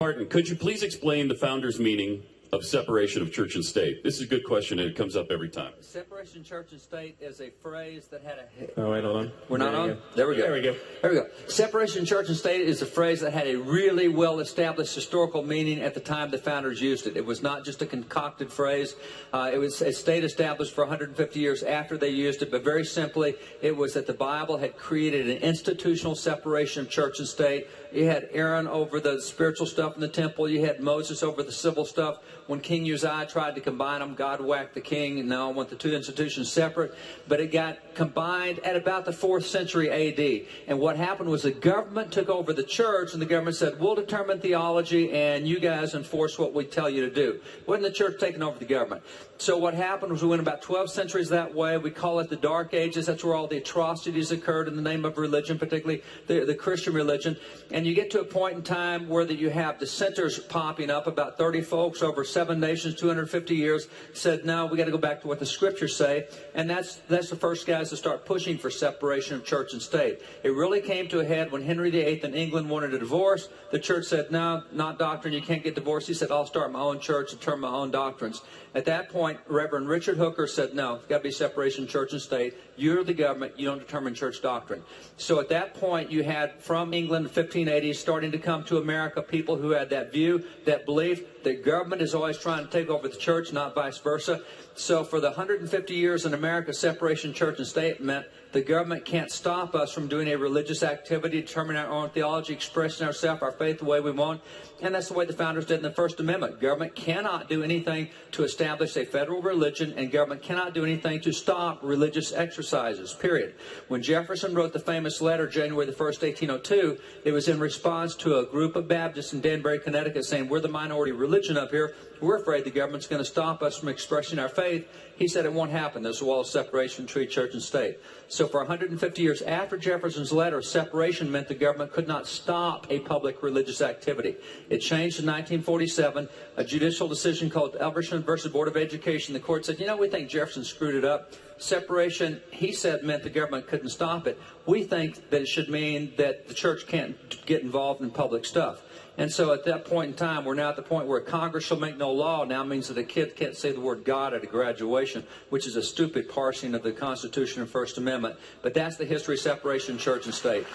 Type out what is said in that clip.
Martin, could you please explain the founders' meaning of separation of church and state? This is a good question, and it comes up every time. Separation of church and state is a phrase that had a... Oh, wait, hold on. We're not on? There we go. There we go. There we go. Separation of church and state is a phrase that had a really well-established historical meaning at the time the founders used it. It was not just a concocted phrase. It stayed established for 150 years after they used it, but very simply, it was that the Bible had created an institutional separation of church and state. You had Aaron over the spiritual stuff in the temple. You had Moses over the civil stuff. When King Uzziah tried to combine them, God whacked the king, and now I want the two institutions separate. But it got combined at about the 4th century A.D. And what happened was the government took over the church, and the government said, we'll determine theology, and you guys enforce what we tell you to do. It wasn't the church taking over the government. So what happened was we went about 12 centuries that way. We call it the Dark Ages. That's where all the atrocities occurred in the name of religion, particularly the Christian religion. And you get to a point in time where that you have dissenters popping up. About 30 folks over 7 nations, 250 years, said, no, we got to go back to what the scriptures say. And that's the first guys to start pushing for separation of church and state. It really came to a head when Henry VIII in England wanted a divorce. The church said, no, not doctrine. You can't get divorced. He said, I'll start my own church and turn my own doctrines. At that point, Reverend Richard Hooker said, no, it's got to be separation of church and state. You're the government. You don't determine church doctrine. So at that point, you had from England in the 1580s starting to come to America people who had that view, that belief that government is always trying to take over the church, not vice versa. So for the 150 years in America, separation of church and state meant the government can't stop us from doing a religious activity, determining our own theology, expressing ourselves, our faith the way we want. And that's the way the founders did in the First Amendment. Government cannot do anything to establish a federal religion, and government cannot do anything to stop religious exercises, period. When Jefferson wrote the famous letter, January the 1st, 1802, it was in response to a group of Baptists in Danbury, Connecticut, saying, we're the minority religion up here. We're afraid the government's going to stop us from expressing our faith. He said it won't happen. There's a wall of separation between church and state. So for 150 years after Jefferson's letter, separation meant the government could not stop a public religious activity. It changed in 1947, a judicial decision called Elverson versus Board of Education. The court said, you know, we think Jefferson screwed it up. Separation, he said, meant the government couldn't stop it. We think that it should mean that the church can't get involved in public stuff. And so at that point in time, we're now at the point where Congress shall make no law now means that a kid can't say the word God at a graduation, which is a stupid parsing of the Constitution and First Amendment. But that's the history of separation of church and state.